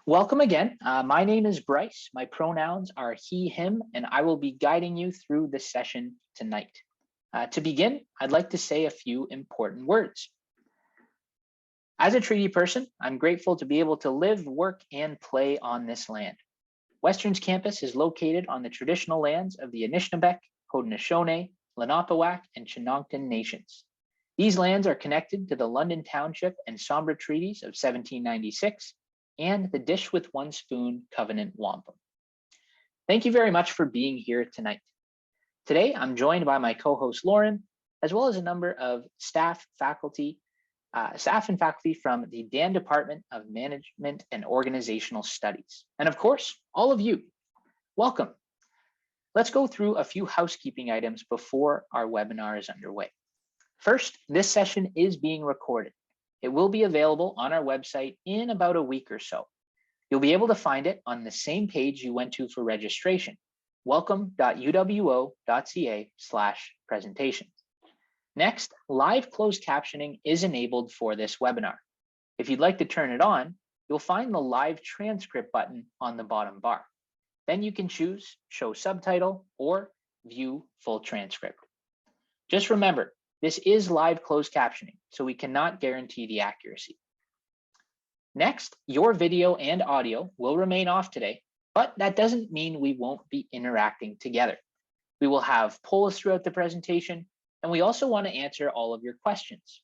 Welcome again. My name is Bryce. My pronouns are he, him, and I will be guiding you through this session tonight. To begin, I'd like to say a few important words. As a treaty person, I'm grateful to be able to live, work, and play on this land. Western's campus is located on the traditional lands of the Anishinaabeg, Haudenosaunee, Lenape, and Chinookan nations. These lands are connected to the London Township and Sombra Treaties of 1796 and the Dish with One Spoon Covenant Wampum. Thank you very much for being here tonight. Today, I'm joined by my co-host Lauren, as well as a number of staff and faculty from the Dan Department of Management and Organizational Studies. And of course, all of you, welcome. Let's go through a few housekeeping items before our webinar is underway. First, this session is being recorded. It will be available on our website in about a week or so. You'll be able to find it on the same page you went to for registration, welcome.uwo.ca/presentations. Next, live closed captioning is enabled for this webinar. If you'd like to turn it on, you'll find the live transcript button on the bottom bar. Then you can choose show subtitle or view full transcript. Just remember, this is live closed captioning, so we cannot guarantee the accuracy. Next, your video and audio will remain off today, but that doesn't mean we won't be interacting together. We will have polls throughout the presentation, and we also want to answer all of your questions.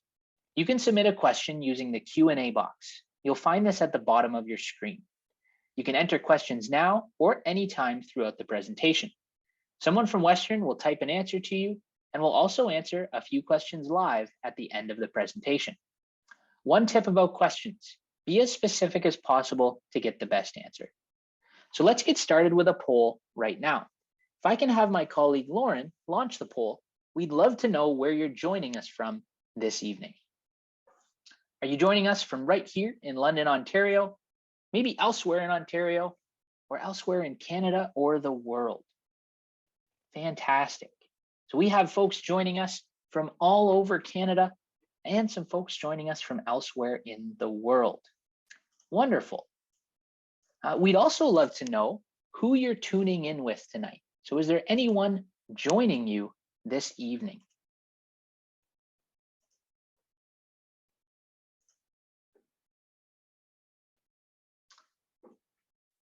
You can submit a question using the Q&A box. You'll find this at the bottom of your screen. You can enter questions now or anytime throughout the presentation. Someone from Western will type an answer to you, and we'll also answer a few questions live at the end of the presentation. One tip about questions: be as specific as possible to get the best answer. So let's get started with a poll right now. If I can have my colleague Lauren launch the poll, we'd love to know where you're joining us from this evening. Are you joining us from right here in London, Ontario, maybe elsewhere in Ontario, or elsewhere in Canada or the world? Fantastic. So we have folks joining us from all over Canada and some folks joining us from elsewhere in the world. Wonderful. We'd also love to know who you're tuning in with tonight. So is there anyone joining you this evening?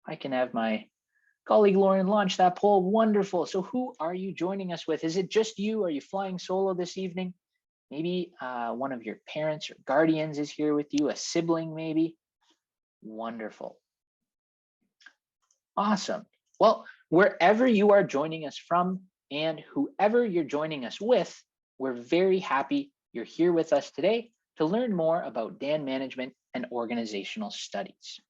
I can have my colleague Lauren launch that poll. Wonderful. So who are you joining us with? Is it just you? Are you flying solo this evening? Maybe one of your parents or guardians is here with you, a sibling maybe. Wonderful. Awesome. Well, wherever you are joining us from and whoever you're joining us with, we're very happy you're here with us today to learn more about Dan Management and Organizational Studies.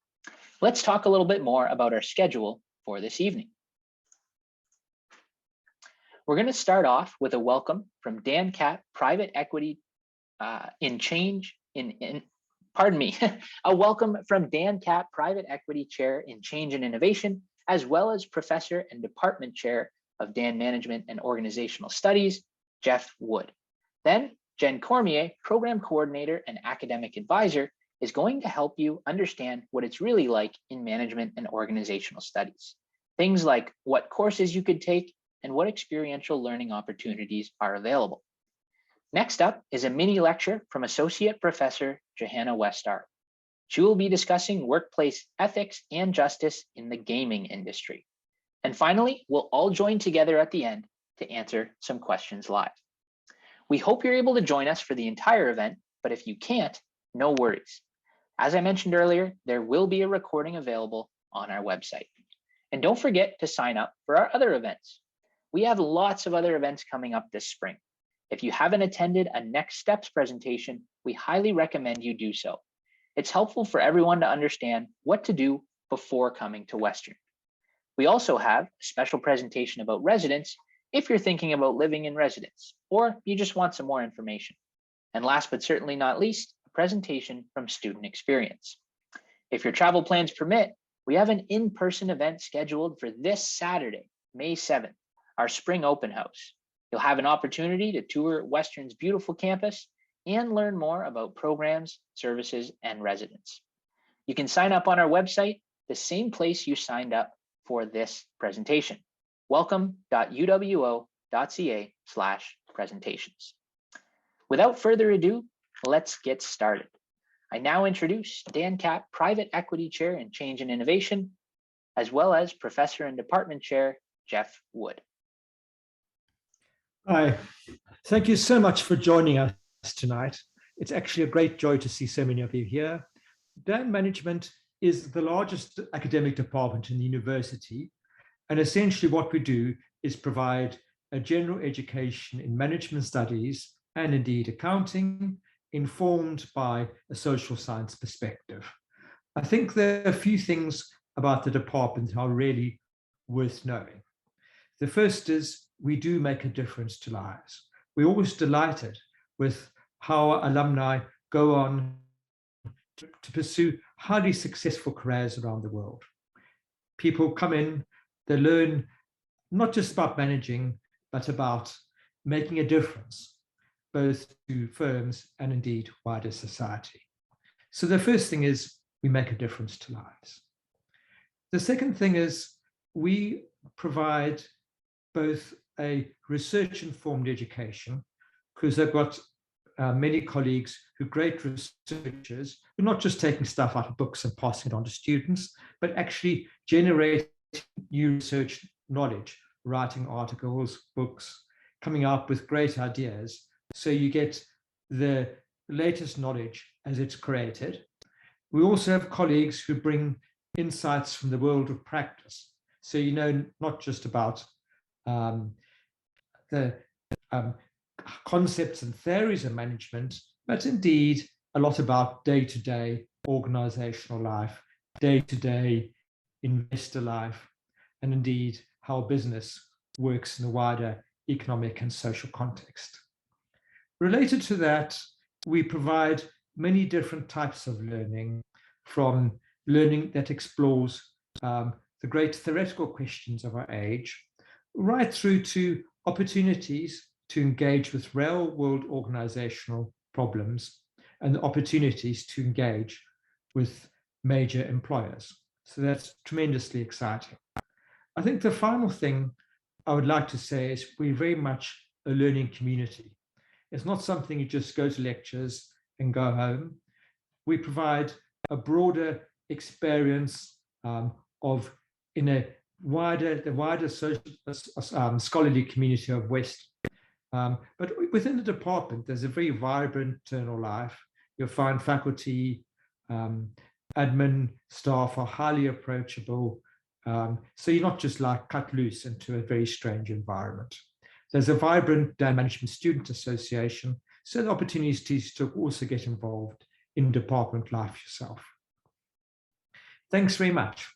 Let's talk a little bit more about our schedule for this evening. We're going to start off with a welcome from Dan Cat Private Equity a welcome from Dan Cat Private Equity Chair in Change and Innovation, as well as Professor and Department Chair of Dan Management and Organizational Studies, Jeff Wood. Then Jen Cormier, Program Coordinator and Academic Advisor, is going to help you understand what it's really like in management and organizational studies. Things like what courses you could take and what experiential learning opportunities are available. Next up is a mini lecture from Associate Professor Johanna Westar. She will be discussing workplace ethics and justice in the gaming industry. And finally, we'll all join together at the end to answer some questions live. We hope you're able to join us for the entire event, but if you can't, no worries. As I mentioned earlier, there will be a recording available on our website. And don't forget to sign up for our other events. We have lots of other events coming up this spring. If you haven't attended a Next Steps presentation, we highly recommend you do so. It's helpful for everyone to understand what to do before coming to Western. We also have a special presentation about residence if you're thinking about living in residence, or you just want some more information. And last but certainly not least, presentation from student experience. If your travel plans permit, we have an in-person event scheduled for this Saturday, May 7th, our spring open house. You'll have an opportunity to tour Western's beautiful campus and learn more about programs, services, and residents. You can sign up on our website the same place you signed up for this presentation, welcome.uwo.ca/presentations. Without further ado, let's get started. I now introduce Dan Kapp, Private Equity Chair in Change and Innovation, as well as Professor and Department Chair, Jeff Wood. Hi, thank you so much for joining us tonight. It's actually a great joy to see so many of you here. Dan Management is the largest academic department in the university, and essentially what we do is provide a general education in management studies and indeed accounting, informed by a social science perspective. I think there are a few things about the department that are really worth knowing. The first is we do make a difference to lives. We're always delighted with how our alumni go on to pursue highly successful careers around the world. People come in, they learn not just about managing, but about making a difference, both to firms and indeed wider society. So the first thing is we make a difference to lives. The second thing is we provide both a research-informed education, because I've got many colleagues who are great researchers, who are not just taking stuff out of books and passing it on to students, but actually generating new research knowledge, writing articles, books, coming up with great ideas. So you get the latest knowledge as it's created. We also have colleagues who bring insights from the world of practice. So you know not just about the concepts and theories of management, but indeed a lot about day-to-day organizational life, day-to-day investor life, and indeed how business works in a wider economic and social context. Related to that, we provide many different types of learning, from learning that explores the great theoretical questions of our age, right through to opportunities to engage with real-world organizational problems and the opportunities to engage with major employers. So that's tremendously exciting. I think the final thing I would like to say is we're very much a learning community. It's not something you just go to lectures and go home. We provide a broader experience in the wider social, scholarly community of West. But within the department, there's a very vibrant internal life. You'll find faculty, admin staff are highly approachable. So you're not just like cut loose into a very strange environment. There's a vibrant Dan Management Student Association, so the opportunities to also get involved in department life yourself. Thanks very much.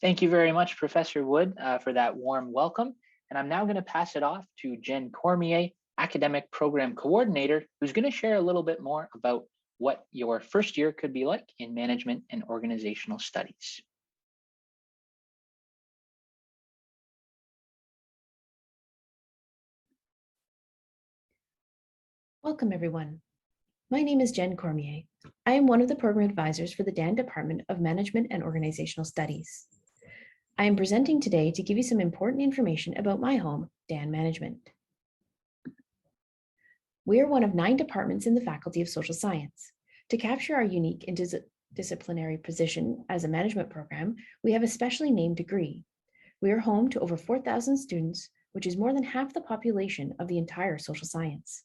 Thank you very much, Professor Wood, for that warm welcome. And I'm now going to pass it off to Jen Cormier, Academic Program Coordinator, who's going to share a little bit more about what your first year could be like in management and organizational studies. Welcome, everyone. My name is Jen Cormier. I am one of the program advisors for the Dan Department of Management and Organizational Studies. I am presenting today to give you some important information about my home, Dan Management. We are one of 9 departments in the Faculty of Social Science. To capture our unique interdisciplinary position as a management program, we have a specially named degree. We are home to over 4,000 students, which is more than half the population of the entire social science.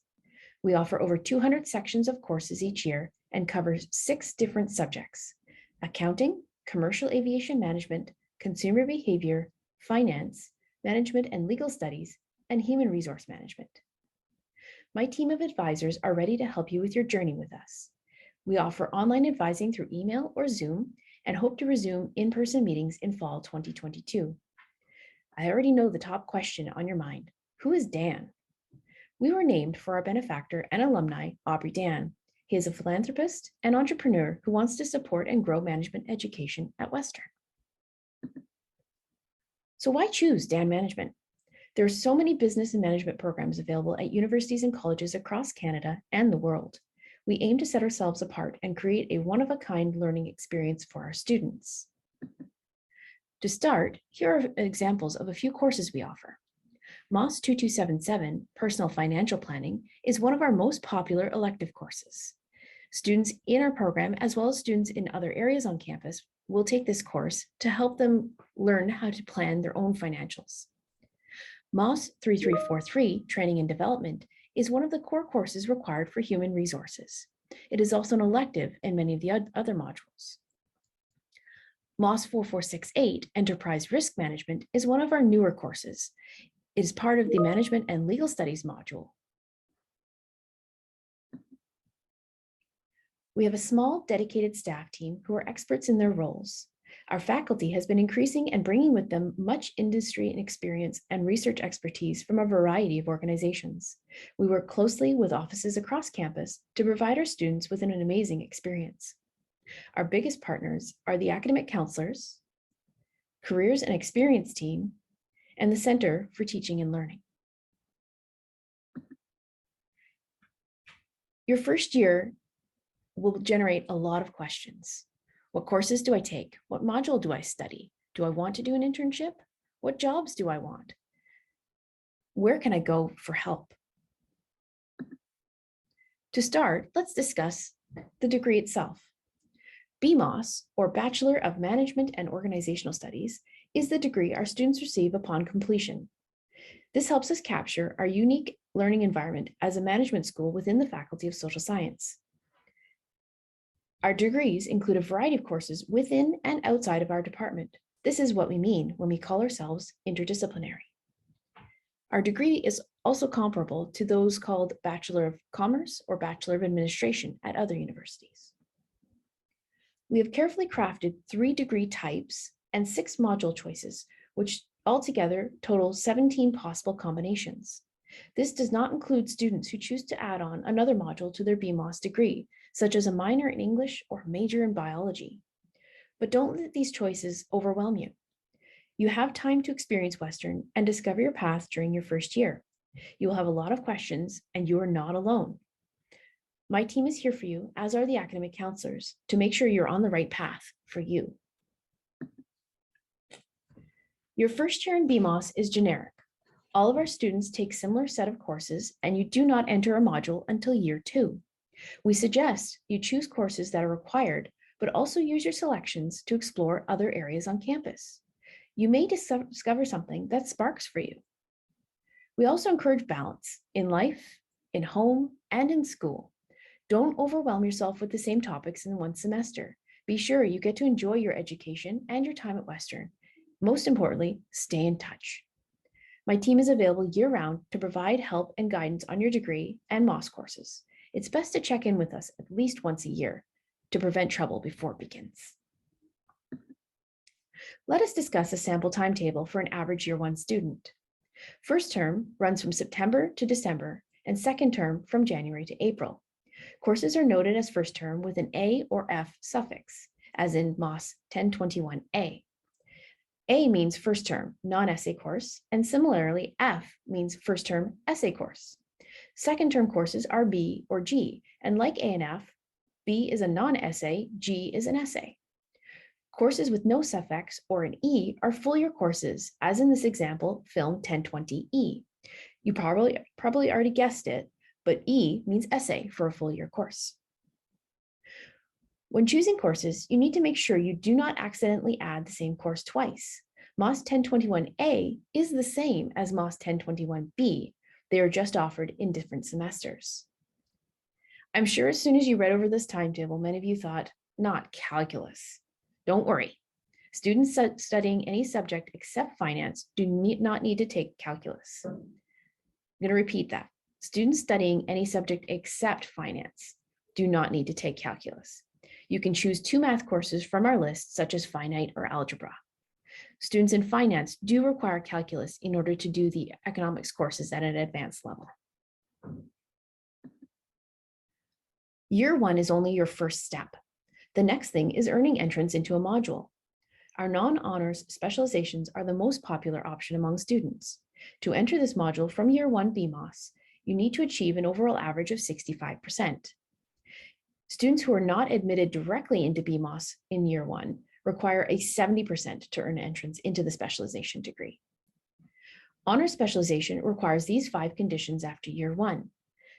We offer over 200 sections of courses each year and cover 6 different subjects: accounting, commercial aviation management, consumer behavior, finance, management and legal studies, and human resource management. My team of advisors are ready to help you with your journey with us. We offer online advising through email or Zoom and hope to resume in-person meetings in fall 2022. I already know the top question on your mind. Who is Dan? We were named for our benefactor and alumni, Aubrey Dan. He is a philanthropist and entrepreneur who wants to support and grow management education at Western. So why choose Dan Management? There are so many business and management programs available at universities and colleges across Canada and the world. We aim to set ourselves apart and create a one-of-a-kind learning experience for our students. To start, here are examples of a few courses we offer. MOS 2277, Personal Financial Planning, is one of our most popular elective courses. Students in our program, as well as students in other areas on campus, will take this course to help them learn how to plan their own financials. MOS 3343, Training and Development, is one of the core courses required for human resources. It is also an elective in many of the other modules. MOS 4468, Enterprise Risk Management, is one of our newer courses. It is part of the Management and Legal Studies module. We have a small, dedicated staff team who are experts in their roles. Our faculty has been increasing and bringing with them much industry and experience and research expertise from a variety of organizations. We work closely with offices across campus to provide our students with an amazing experience. Our biggest partners are the academic counselors, careers and experience team, and the Center for Teaching and Learning. Your first year will generate a lot of questions. What courses do I take? What module do I study? Do I want to do an internship? What jobs do I want? Where can I go for help? To start, let's discuss the degree itself. BMOS, or Bachelor of Management and Organizational Studies, is the degree our students receive upon completion. This helps us capture our unique learning environment as a management school within the Faculty of Social Science. Our degrees include a variety of courses within and outside of our department. This is what we mean when we call ourselves interdisciplinary. Our degree is also comparable to those called Bachelor of Commerce or Bachelor of Administration at other universities. We have carefully crafted 3 degree types and 6 module choices, which altogether total 17 possible combinations. This does not include students who choose to add on another module to their BMOS degree, such as a minor in English or major in biology. But don't let these choices overwhelm you. You have time to experience Western and discover your path during your first year. You will have a lot of questions and you are not alone. My team is here for you, as are the academic counselors, to make sure you're on the right path for you. Your first year in BMOS is generic. All of our students take a similar set of courses and you do not enter a module until year 2. We suggest you choose courses that are required, but also use your selections to explore other areas on campus. You may discover something that sparks for you. We also encourage balance in life, in home, and in school. Don't overwhelm yourself with the same topics in one semester. Be sure you get to enjoy your education and your time at Western. Most importantly, stay in touch. My team is available year-round to provide help and guidance on your degree and MOS courses. It's best to check in with us at least once a year to prevent trouble before it begins. Let us discuss a sample timetable for an average year 1 student. First term runs from September to December and second term from January to April. Courses are noted as first term with an A or F suffix, as in MOS 1021A. A means first term, non-essay course, and similarly, F means first term essay course. Second term courses are B or G, and like A and F, B is a non-essay, G is an essay. Courses with no suffix or an E are full year courses, as in this example, Film 1020E. You probably already guessed it, but E means essay for a full year course. When choosing courses, you need to make sure you do not accidentally add the same course twice. MOS 1021A is the same as MOS 1021B. They are just offered in different semesters. I'm sure as soon as you read over this timetable, many of you thought, not calculus. Don't worry. Students studying any subject except finance do not need to take calculus. I'm going to repeat that. Students studying any subject except finance do not need to take calculus. You can choose 2 math courses from our list, such as finite or algebra. Students in finance do require calculus in order to do the economics courses at an advanced level. Year 1 is only your first step. The next thing is earning entrance into a module. Our non-honors specializations are the most popular option among students. To enter this module from year 1 BMOS, you need to achieve an overall average of 65%. Students who are not admitted directly into BMOS in year one require a 70% to earn entrance into the specialization degree. Honors specialization requires these 5 conditions after year one: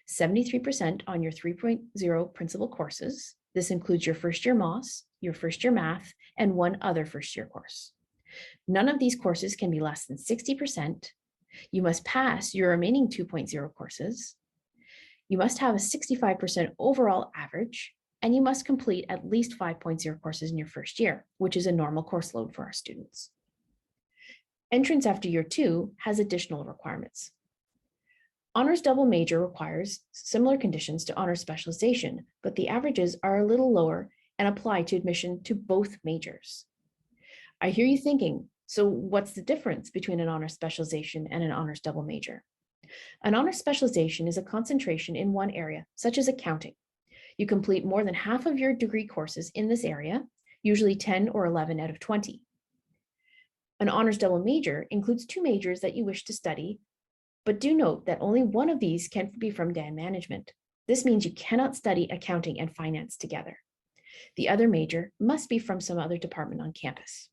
73% on your 3.0 principal courses. This includes your first year MOS, your first year math, and one other first year course. None of these courses can be less than 60%. You must pass your remaining 2.0 courses. You must have a 65% overall average, and you must complete at least 5.0 courses in your first year, which is a normal course load for our students. Entrance after year 2 has additional requirements. Honors double major requires similar conditions to honors specialization, but the averages are a little lower and apply to admission to both majors. I hear you thinking, so what's the difference between an honors specialization and an honors double major? An honors specialization is a concentration in one area, such as accounting. You complete more than half of your degree courses in this area, usually 10 or 11 out of 20. An honors double major includes 2 majors that you wish to study, but do note that only one of these can be from Dan Management. This means you cannot study accounting and finance together. The other major must be from some other department on campus.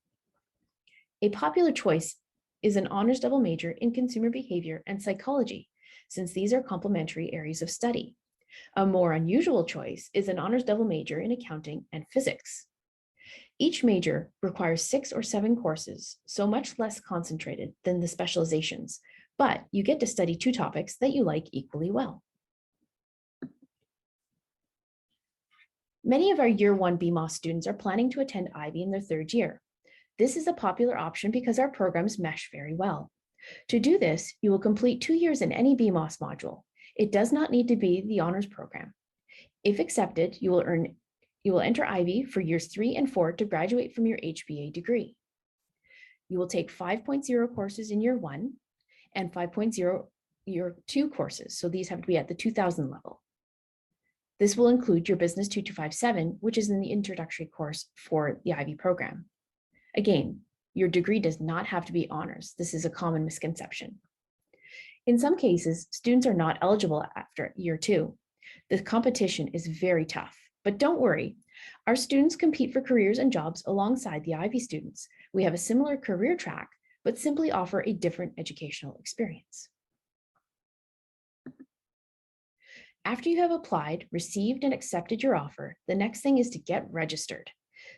A popular choice is an honors double major in consumer behavior and psychology, since these are complementary areas of study. A more unusual choice is an honors double major in accounting and physics. Each major requires 6 or 7 courses, so much less concentrated than the specializations, but you get to study 2 topics that you like equally well. Many of our year 1 BMOS students are planning to attend Ivy in their 3rd year. This is a popular option because our programs mesh very well. To do this, you will complete 2 years in any BMOS module. It does not need to be the honors program. If accepted, you will enter Ivy for years 3 and 4 to graduate from your HBA degree. You will take 5.0 courses in year 1 and 5.0 year 2 courses. So these have to be at the 2000 level. This will include your Business 2257, which is in the introductory course for the Ivy program. Again, your degree does not have to be honors. This is a common misconception. In some cases, students are not eligible after year 2. The competition is very tough, but don't worry. Our students compete for careers and jobs alongside the Ivy students. We have a similar career track, but simply offer a different educational experience. After you have applied, received, and accepted your offer, the next thing is to get registered.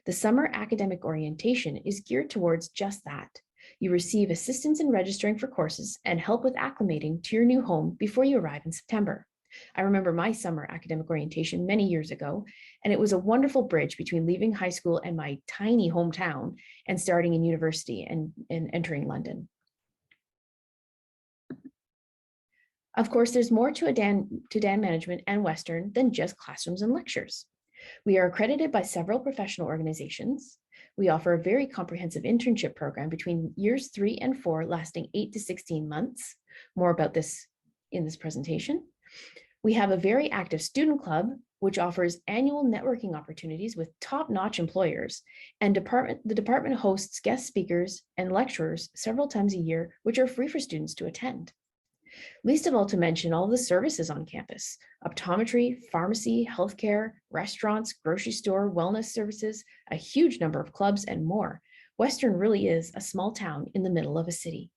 The summer academic orientation is geared towards just that. You receive assistance in registering for courses and help with acclimating to your new home before you arrive in September. I remember my summer academic orientation many years ago, and it was a wonderful bridge between leaving high school and my tiny hometown and starting in university and entering London. Of course, there's more to Dan Management and Western than just classrooms and lectures. We are accredited by several professional organizations. We offer a very comprehensive internship program between years 3 and 4, lasting 8 to 16 months. More about this in this presentation. We have a very active student club, which offers annual networking opportunities with top-notch employers, and the department hosts guest speakers and lecturers several times a year, which are free for students to attend. Least of all to mention all the services on campus: optometry, pharmacy, healthcare, restaurants, grocery store, wellness services, a huge number of clubs, and more. Western really is a small town in the middle of a city.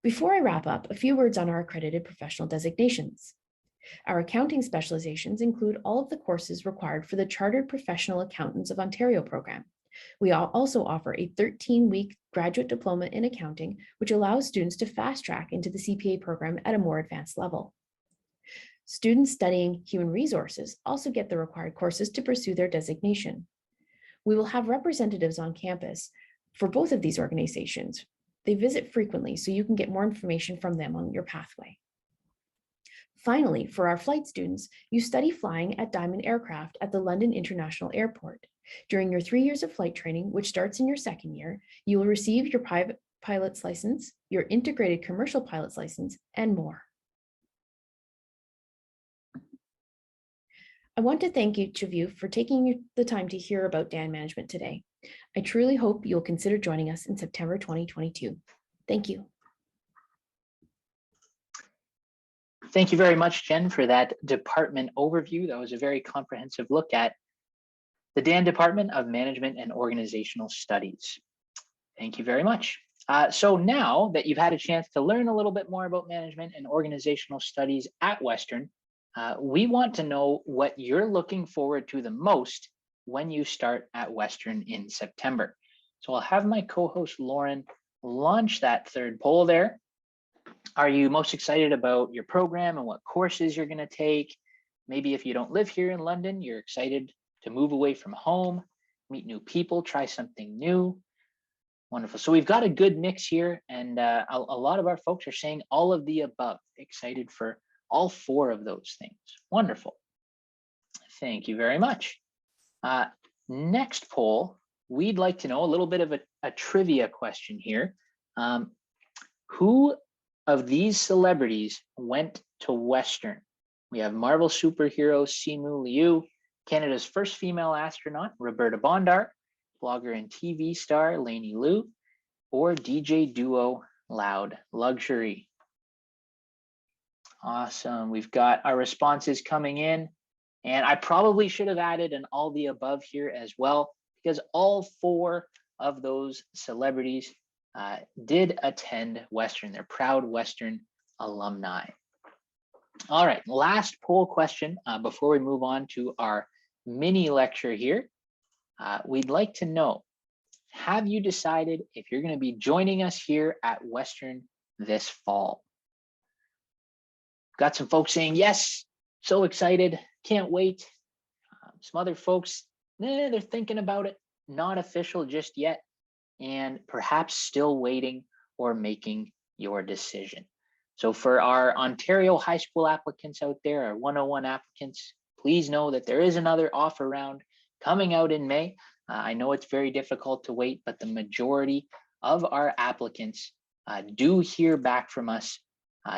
Before I wrap up, a few words on our accredited professional designations. Our accounting specializations include all of the courses required for the Chartered Professional Accountants of Ontario program. We also offer a 13-week graduate diploma in accounting, which allows students to fast track into the CPA program at a more advanced level. Students studying human resources also get the required courses to pursue their designation. We will have representatives on campus for both of these organizations. They visit frequently, so you can get more information from them on your pathway. Finally, for our flight students, you study flying at Diamond Aircraft at the London International Airport. During your 3 years of flight training, which starts in your 2nd year, you will receive your private pilot's license, your integrated commercial pilot's license, and more. I want to thank each of you for taking the time to hear about Dan Management today. I truly hope you'll consider joining us in September 2022. Thank you. Thank you very much, Jen, for that department overview. That was a very comprehensive look at the Dan Department of Management and Organizational Studies. Thank you very much. So now that you've had a chance to learn a little bit more about management and organizational studies at Western, we want to know what you're looking forward to the most when you start at Western in September. So I'll have my co-host Lauren launch that third poll there. Are you most excited about your program and what courses you're going to take? Maybe if you don't live here in London, you're excited to move away from home, meet new people, try something new. Wonderful. So we've got a good mix here, and a lot of our folks are saying all of the above, excited for all four of those things. Wonderful. Thank you very much. Next poll, we'd like to know a little bit of a trivia question here. Who of these celebrities went to Western? We have Marvel superhero Simu Liu, Canada's first female astronaut, Roberta Bondar, blogger and TV star Lainey Liu, or DJ duo Loud Luxury. Awesome. We've got our responses coming in, and I probably should have added an all the above here as well, because all four of those celebrities did attend Western. They're proud Western alumni. All right, last poll question before we move on to our mini lecture here. We'd like to know, have you decided if you're going to be joining us here at Western this fall? Got some folks saying yes, so excited, can't wait. Some other folks, they're thinking about it, not official just yet, and perhaps still waiting or making your decision. So for our Ontario high school applicants out there, our 101 applicants, please know that there is another offer round coming out in May. I know it's very difficult to wait, but the majority of our applicants do hear back from us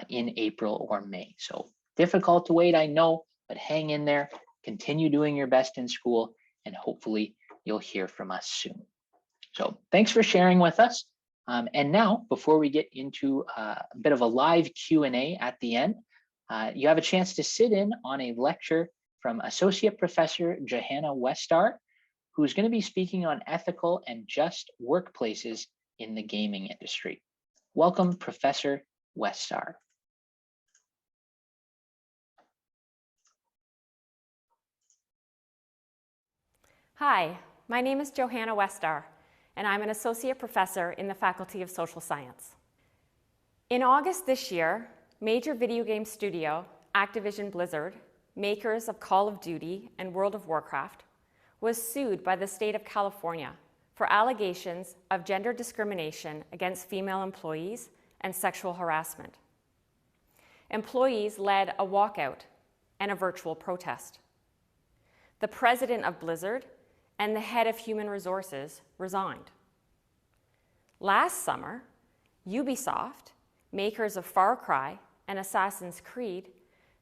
in April or May. So difficult to wait, I know, but hang in there, continue doing your best in school, and hopefully you'll hear from us soon. So thanks for sharing with us. And now, before we get into a bit of a live Q&A at the end, you have a chance to sit in on a lecture from Associate Professor Johanna Westar, who's going to be speaking on ethical and just workplaces in the gaming industry. Welcome, Professor Westar. Hi, my name is Johanna Westar, and I'm an Associate Professor in the Faculty of Social Science. In August this year, major video game studio Activision Blizzard, makers of Call of Duty and World of Warcraft, was sued by the state of California for allegations of gender discrimination against female employees and sexual harassment. Employees led a walkout and a virtual protest. The president of Blizzard and the head of human resources resigned. Last summer, Ubisoft, makers of Far Cry and Assassin's Creed,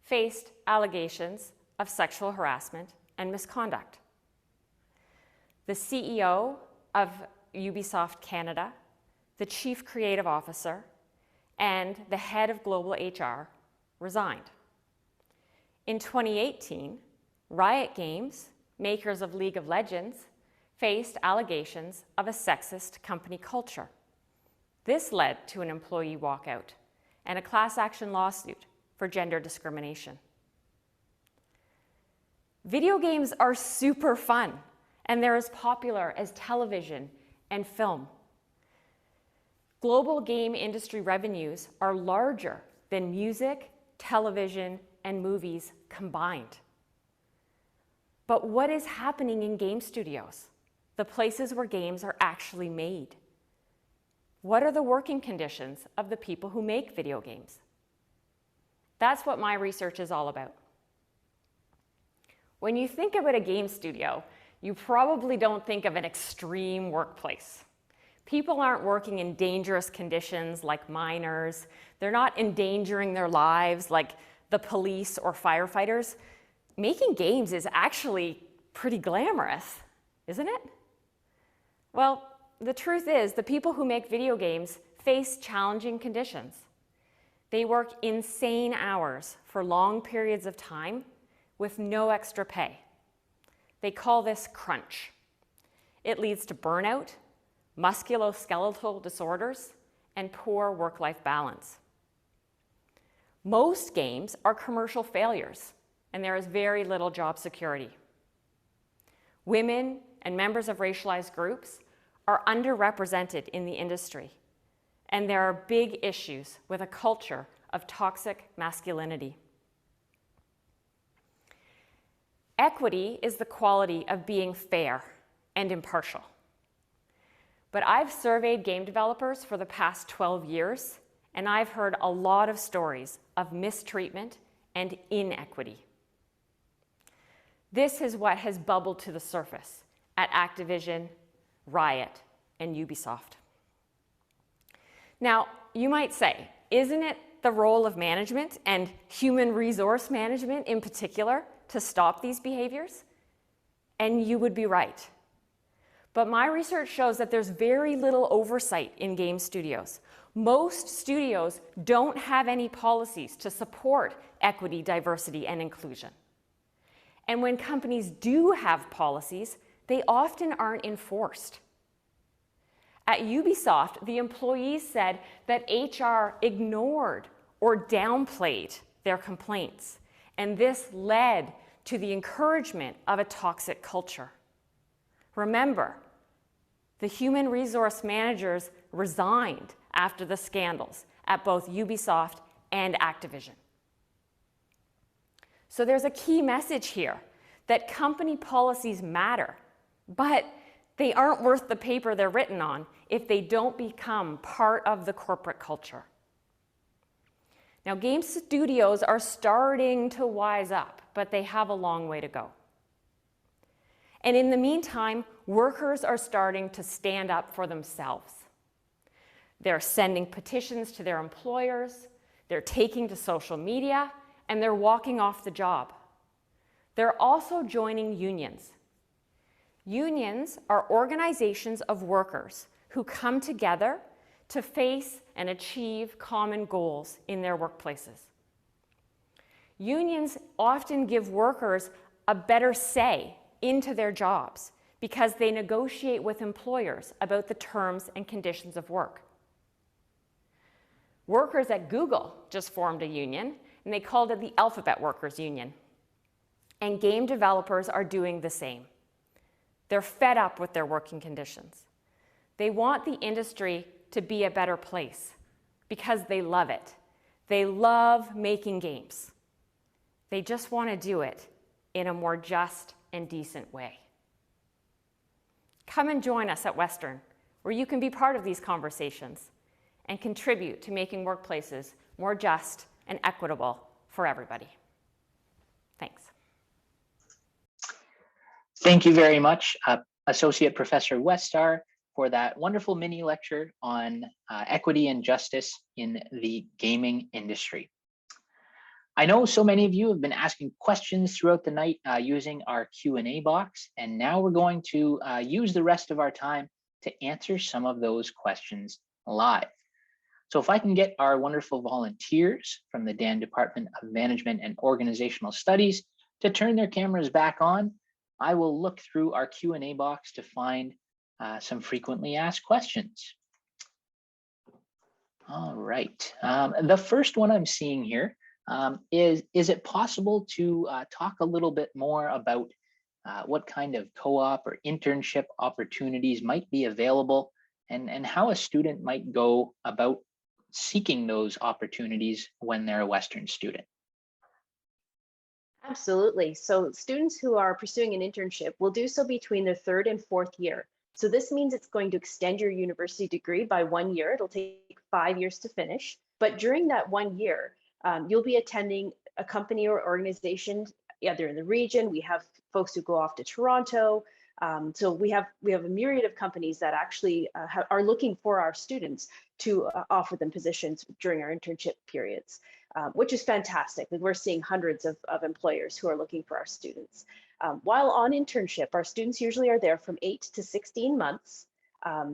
faced allegations of sexual harassment and misconduct. The CEO of Ubisoft Canada, the chief creative officer, and the head of global HR resigned. In 2018, Riot Games, makers of League of Legends, faced allegations of a sexist company culture. This led to an employee walkout and a class action lawsuit for gender discrimination. Video games are super fun, and they're as popular as television and film. Global game industry revenues are larger than music, television, and movies combined. But what is happening in game studios, the places where games are actually made? What are the working conditions of the people who make video games? That's what my research is all about. When you think about a game studio, you probably don't think of an extreme workplace. People aren't working in dangerous conditions like miners. They're not endangering their lives like the police or firefighters. Making games is actually pretty glamorous, isn't it? Well, the truth is the people who make video games face challenging conditions. They work insane hours for long periods of time with no extra pay. They call this crunch. It leads to burnout, musculoskeletal disorders, and poor work-life balance. Most games are commercial failures, and there is very little job security. Women and members of racialized groups are underrepresented in the industry, and there are big issues with a culture of toxic masculinity. Equity is the quality of being fair and impartial. But I've surveyed game developers for the past 12 years, and I've heard a lot of stories of mistreatment and inequity. This is what has bubbled to the surface at Activision, Riot, and Ubisoft. Now, you might say, isn't it the role of management and human resource management in particular to stop these behaviors? And you would be right. But my research shows that there's very little oversight in game studios. Most studios don't have any policies to support equity, diversity, and inclusion. And when companies do have policies, they often aren't enforced. At Ubisoft, the employees said that HR ignored or downplayed their complaints, and this led to the encouragement of a toxic culture. Remember, the human resource managers resigned after the scandals at both Ubisoft and Activision. So there's a key message here that company policies matter, but they aren't worth the paper they're written on if they don't become part of the corporate culture. Now, game studios are starting to wise up, but they have a long way to go. And in the meantime, workers are starting to stand up for themselves. They're sending petitions to their employers, they're taking to social media, and they're walking off the job. They're also joining unions. Unions are organizations of workers who come together to face and achieve common goals in their workplaces. Unions often give workers a better say into their jobs because they negotiate with employers about the terms and conditions of work. Workers at Google just formed a union, and they called it the Alphabet Workers Union. And game developers are doing the same. They're fed up with their working conditions. They want the industry to be a better place because they love it. They love making games. They just want to do it in a more just and decent way. Come and join us at Western, where you can be part of these conversations and contribute to making workplaces more just and equitable for everybody. Thanks. Thank you very much, Associate Professor Westar, for that wonderful mini lecture on equity and justice in the gaming industry. I know so many of you have been asking questions throughout the night using our Q&A box, and now we're going to use the rest of our time to answer some of those questions live. So if I can get our wonderful volunteers from the Dan Department of Management and Organizational Studies to turn their cameras back on, I will look through our Q&A box to find some frequently asked questions. All right, the first one I'm seeing here is it possible to talk a little bit more about what kind of co-op or internship opportunities might be available and how a student might go about seeking those opportunities when they're a Western student? Absolutely. So students who are pursuing an internship will do so between their third and fourth year. So this means it's going to extend your university degree by 1 year. It'll take 5 years to finish. But during that 1 year, you'll be attending a company or organization, either in the region. We have folks who go off to Toronto. So we have a myriad of companies that actually are looking for our students to offer them positions during our internship periods, which is fantastic. We're seeing hundreds of employers who are looking for our students. While on internship, our students usually are there from 8 to 16 months.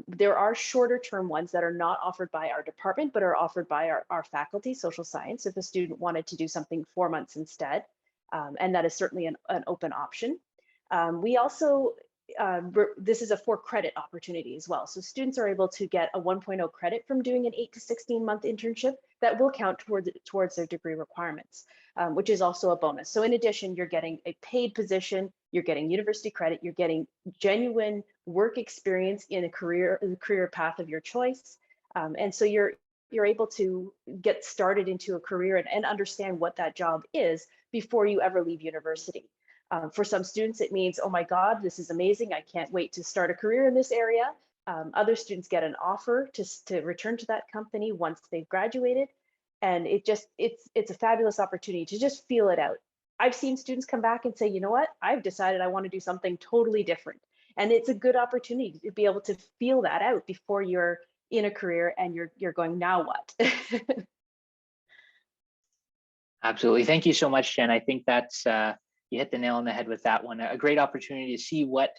There are shorter term ones that are not offered by our department, but are offered by our faculty, social science, if a student wanted to do something 4 months instead. And that is certainly an open option. We also, this is a 4-credit opportunity as well. So students are able to get a 1.0 credit from doing an 8 to 16 month internship that will count towards their degree requirements, which is also a bonus. So in addition, you're getting a paid position, you're getting university credit, you're getting genuine work experience in a career path of your choice. And so you're able to get started into a career and understand what that job is before you ever leave university. For some students, it means, oh my God, this is amazing. I can't wait to start a career in this area. Other students get an offer to return to that company once they've graduated. And it's a fabulous opportunity to just feel it out. I've seen students come back and say, you know what, I've decided I want to do something totally different. And it's a good opportunity to be able to feel that out before you're in a career and you're going, now what? Absolutely. Thank you so much, Jen. I think that's, you hit the nail on the head with that one. A great opportunity to see what,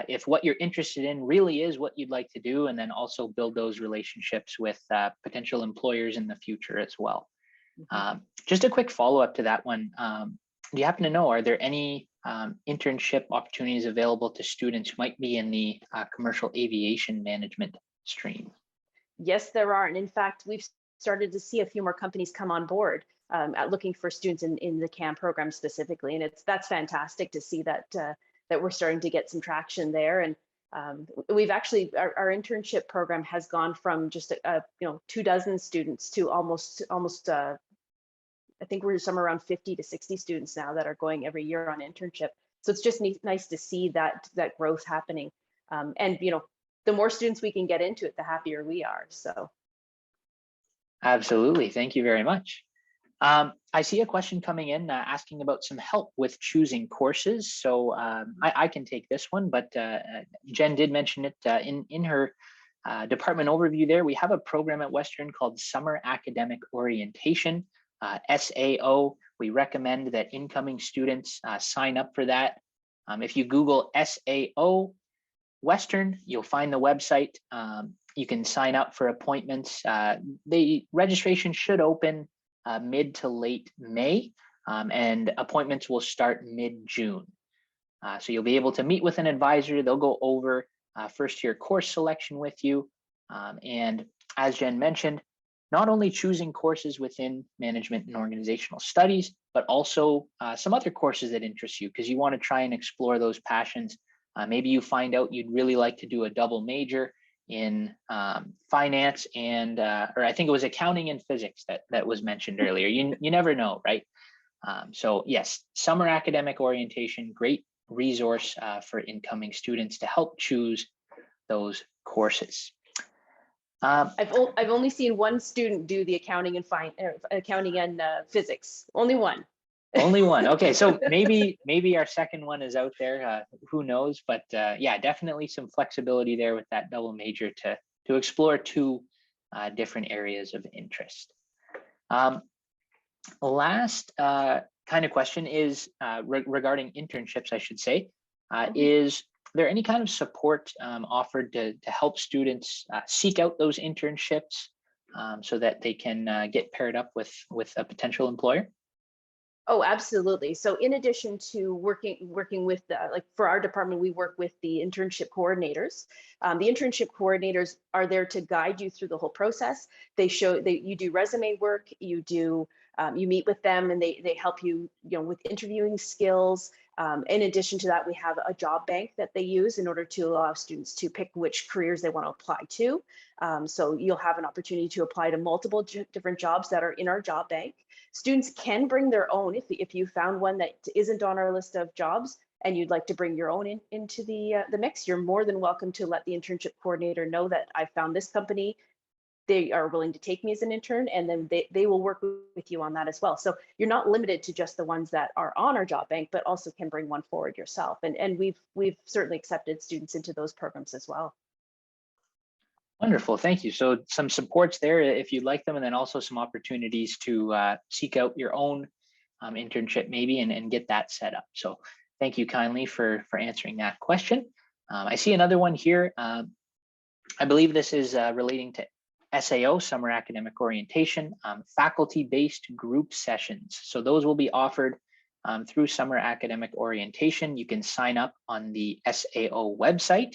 if what you're interested in really is what you'd like to do, and then also build those relationships with potential employers in the future as well. Just a quick follow-up to that one. Do you happen to know, are there any internship opportunities available to students who might be in the commercial aviation management stream? Yes, there are. And in fact, we've started to see a few more companies come on board at looking for students in the CAM program specifically. And that's fantastic to see that that we're starting to get some traction there. And we've actually, our internship program has gone from just 24 students to almost I think we're somewhere around 50 to 60 students now that are going every year on internship. So it's just nice to see that growth happening. And the more students we can get into it, the happier we are. So. Absolutely. Thank you very much. I see a question coming in asking about some help with choosing courses. So I can take this one, but Jen did mention it in her department overview there. We have a program at Western called Summer Academic Orientation, SAO. We recommend that incoming students sign up for that. If you Google SAO Western, you'll find the website. You can sign up for appointments. The registration should open mid to late May, and appointments will start mid-June. So you'll be able to meet with an advisor. They'll go over first year course selection with you. And as Jen mentioned, not only choosing courses within management and organizational studies, but also some other courses that interest you, because you want to try and explore those passions. Maybe you find out you'd really like to do a double major in finance and, or I think it was accounting and physics that was mentioned earlier. You never know, right? So yes, Summer Academic Orientation, great resource for incoming students to help choose those courses. I've only seen one student do the accounting and physics. Only one. Only one. Okay, so maybe our second one is out there. Who knows? But yeah, definitely some flexibility there with that double major to explore two different areas of interest. Last kind of question is regarding internships, I should say. Is there any kind of support offered to help students seek out those internships so that they can get paired up with a potential employer? Oh, absolutely. So in addition to working with like for our department, we work with the internship coordinators. The internship coordinators are there to guide you through the whole process. You do resume work, you meet with them, and they help you, with interviewing skills. In addition to that, we have a job bank that they use in order to allow students to pick which careers they want to apply to. So you'll have an opportunity to apply to multiple different jobs that are in our job bank. Students can bring their own if you found one that isn't on our list of jobs and you'd like to bring your own into the mix. You're more than welcome to let the internship coordinator know that I found this company. They are willing to take me as an intern, and then they will work with you on that as well. So you're not limited to just the ones that are on our job bank, but also can bring one forward yourself. And we've certainly accepted students into those programs as well. Wonderful, thank you. So some supports there if you'd like them, and then also some opportunities to seek out your own internship maybe and get that set up. So thank you kindly for answering that question. I see another one here. I believe this is relating to SAO, Summer Academic Orientation, faculty-based group sessions. So those will be offered through Summer Academic Orientation. You can sign up on the SAO website,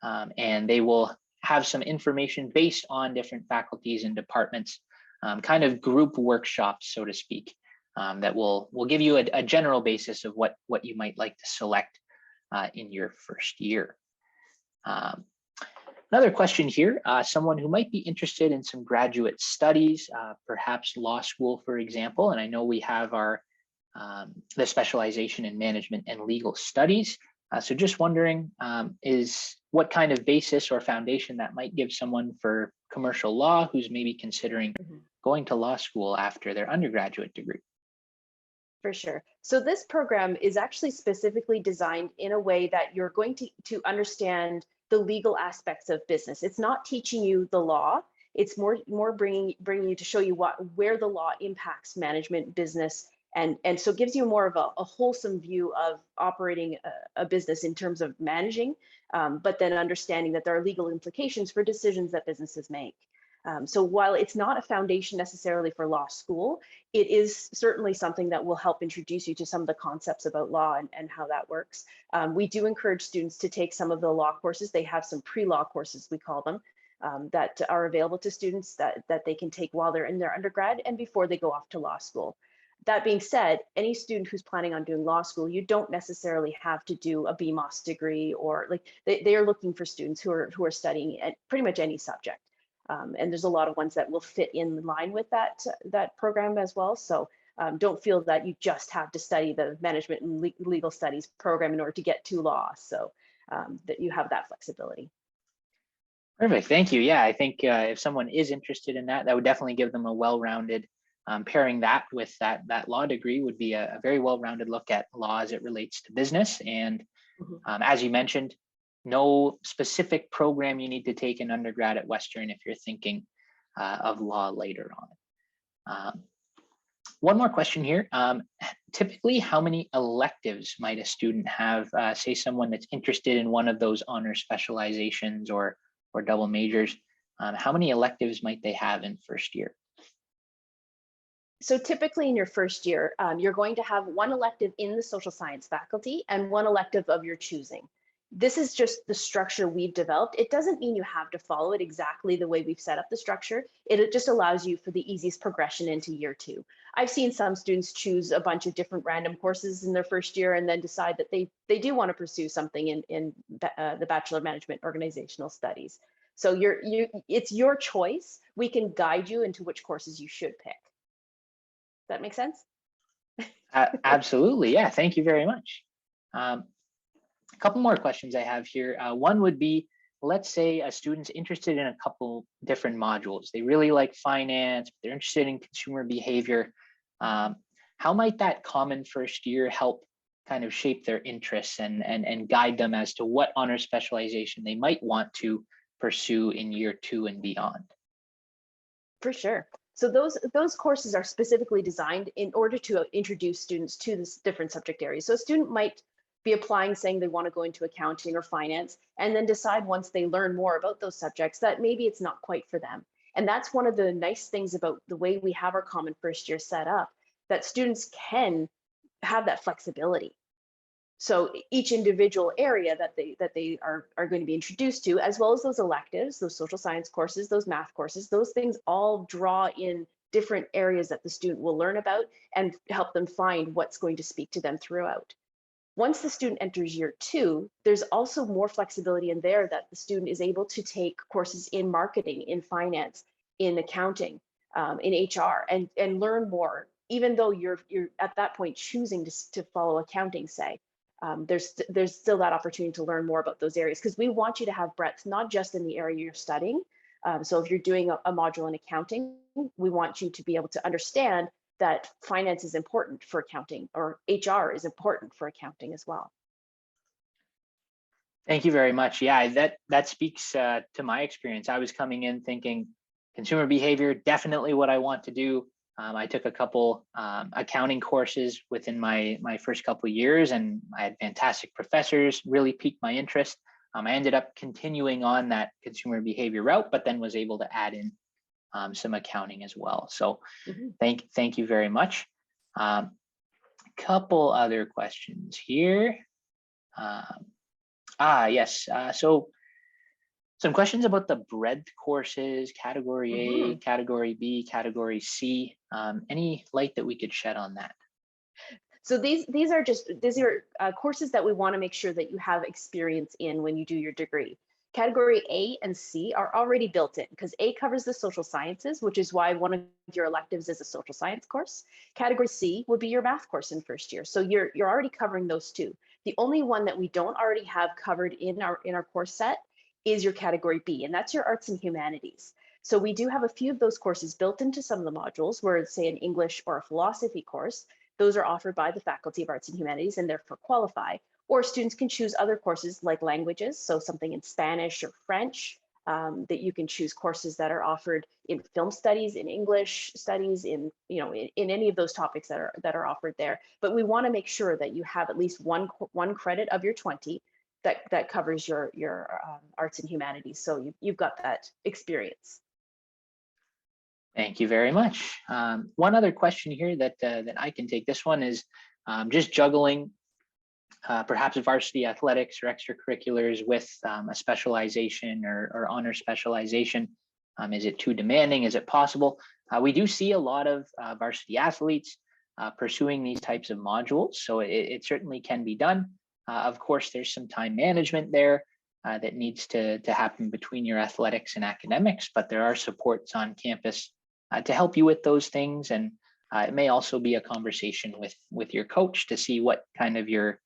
and they will have some information based on different faculties and departments, kind of group workshops, so to speak, that will give you a general basis of what you might like to select in your first year. Another question here, someone who might be interested in some graduate studies, perhaps law school, for example, and I know we have our the specialization in management and legal studies. So just wondering is what kind of basis or foundation that might give someone for commercial law who's maybe considering going to law school after their undergraduate degree. For sure. So this program is actually specifically designed in a way that you're going to understand the legal aspects of business. It's not teaching you the law. It's more bringing you to show you where the law impacts management, business, and so gives you more of a wholesome view of operating a business in terms of managing, but then understanding that there are legal implications for decisions that businesses make. So while it's not a foundation necessarily for law school, it is certainly something that will help introduce you to some of the concepts about law and how that works. We do encourage students to take some of the law courses. They have some pre-law courses, we call them, that are available to students that they can take while they're in their undergrad and before they go off to law school. That being said, any student who's planning on doing law school, you don't necessarily have to do a BMOS degree, or like they are looking for students who are studying at pretty much any subject. And there's a lot of ones that will fit in line with that program as well. So don't feel that you just have to study the management and legal studies program in order to get to law. So that you have that flexibility. Perfect, thank you. Yeah, I think if someone is interested in that, that would definitely give them a well-rounded, pairing that with that law degree would be a very well-rounded look at law as it relates to business. And as you mentioned, no specific program you need to take in undergrad at Western if you're thinking of law later on. One more question here. Typically, how many electives might a student have, say someone that's interested in one of those honor specializations or double majors, how many electives might they have in first year? So typically in your first year, you're going to have one elective in the social science faculty and one elective of your choosing. This is just the structure we've developed. It doesn't mean you have to follow it exactly the way we've set up the structure. It just allows you for the easiest progression into year two. I've seen some students choose a bunch of different random courses in their first year and then decide that they do want to pursue something in the Bachelor of Management Organizational Studies. So it's your choice. We can guide you into which courses you should pick. That make sense? Absolutely, yeah, thank you very much. A couple more questions I have here. One would be, let's say a student's interested in a couple different modules. They really like finance, but they're interested in consumer behavior. How might that common first year help kind of shape their interests and guide them as to what honor specialization they might want to pursue in year two and beyond? For sure. So those courses are specifically designed in order to introduce students to this different subject areas. So a student might be applying saying they want to go into accounting or finance, and then decide once they learn more about those subjects that maybe it's not quite for them. And that's one of the nice things about the way we have our common first year set up, that students can have that flexibility. So each individual area that they are going to be introduced to, as well as those electives, those social science courses, those math courses, those things all draw in different areas that the student will learn about and help them find what's going to speak to them throughout. Once the student enters year two, there's also more flexibility in there that the student is able to take courses in marketing, in finance, in accounting, in HR, and learn more, even though you're at that point choosing to follow accounting, say. There's still that opportunity to learn more about those areas, because we want you to have breadth, not just in the area you're studying. So if you're doing a module in accounting, we want you to be able to understand that finance is important for accounting, or HR is important for accounting as well. Thank you very much. Yeah, that speaks to my experience. I was coming in thinking consumer behavior, definitely what I want to do. I took a couple accounting courses within my first couple of years, and I had fantastic professors, really piqued my interest. I ended up continuing on that consumer behavior route, but then was able to add in some accounting as well. So thank you very much. Couple other questions here. Yes, so some questions about the breadth courses, category A, category B, category C. Any light that we could shed on that? So these are courses that we want to make sure that you have experience in when you do your degree. Category A and C are already built in because A covers the social sciences, which is why one of your electives is a social science course. Category C would be your math course in first year. So you're already covering those two. The only one that we don't already have covered in our course set is your category B, and that's your arts and humanities. So we do have a few of those courses built into some of the modules where it's, say, an English or a philosophy course. Those are offered by the Faculty of Arts and Humanities and therefore qualify. Or students can choose other courses like languages, so something in Spanish or French, that you can choose courses that are offered in film studies, in English studies, in any of those topics that are offered there. But we want to make sure that you have at least one credit of your 20 that covers your arts and humanities. So you've got that experience. Thank you very much. One other question here that I can take. This one is just juggling perhaps varsity athletics or extracurriculars with a specialization or honor specialization. Is it too demanding? Is it possible? We do see a lot of varsity athletes pursuing these types of modules, so it certainly can be done. Of course, there's some time management there that needs to happen between your athletics and academics, but there are supports on campus to help you with those things. And it may also be a conversation with your coach to see what kind of your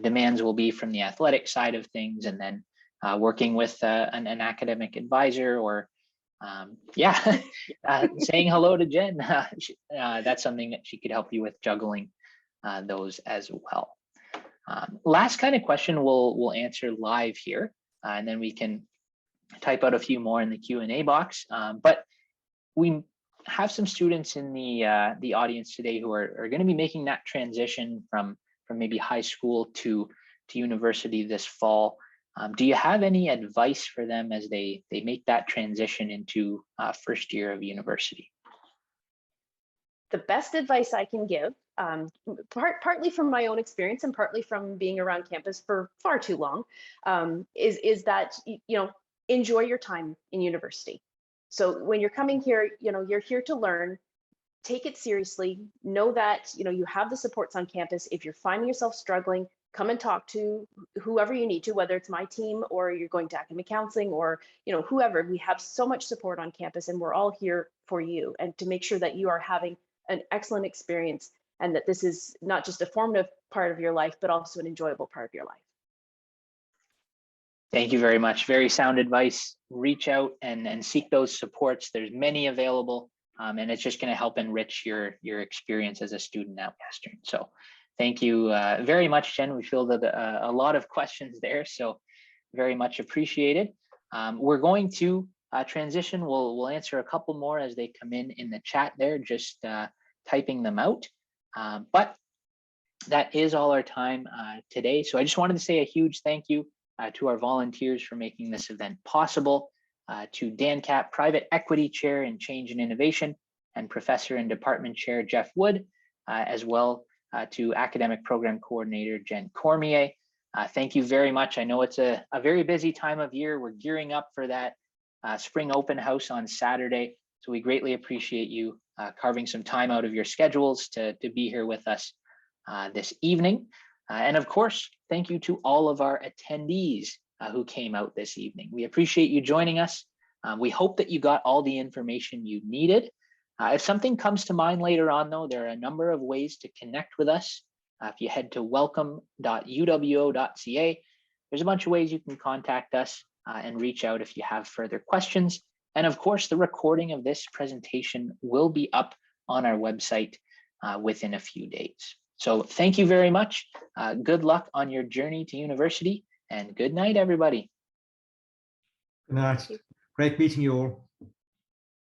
demands will be from the athletic side of things, and then working with an academic advisor or saying hello to Jen. That's something that she could help you with, juggling those as well. Last kind of question we'll answer live here, and then we can type out a few more in the Q&A box. But we have some students in the audience today who are going to be making that transition from maybe high school to university this fall. Do you have any advice for them as they make that transition into first year of university? The best advice I can give, partly from my own experience and partly from being around campus for far too long, is that enjoy your time in university. So when you're coming here, you're here to learn. Take it seriously. Know that you have the supports on campus. If you're finding yourself struggling, come and talk to whoever you need to, whether it's my team or you're going to academic counseling or whoever. We have so much support on campus, and we're all here for you and to make sure that you are having an excellent experience and that this is not just a formative part of your life, but also an enjoyable part of your life. Thank you very much. Very sound advice. Reach out and seek those supports. There's many available, and it's just going to help enrich your experience as a student at Western. So thank you very much, Jen. We fielded a lot of questions there, so very much appreciated. We're going to transition. We'll answer a couple more as they come in the chat there, just typing them out. But that is all our time today. So I just wanted to say a huge thank you to our volunteers for making this event possible, to Dan Cap, Private Equity Chair in Change and Innovation, and Professor and Department Chair Jeff Wood, as well to Academic Program Coordinator Jen Cormier. Thank you very much. I know it's a very busy time of year. We're gearing up for that spring open house on Saturday. So we greatly appreciate you carving some time out of your schedules to be here with us this evening. And of course, thank you to all of our attendees who came out this evening. We appreciate you joining us. We hope that you got all the information you needed. If something comes to mind later on, though, there are a number of ways to connect with us. If you head to welcome.uwo.ca, there's a bunch of ways you can contact us and reach out if you have further questions. And of course, the recording of this presentation will be up on our website within a few days. So thank you very much. Good luck on your journey to university, and good night, everybody. Good night. Great meeting you all.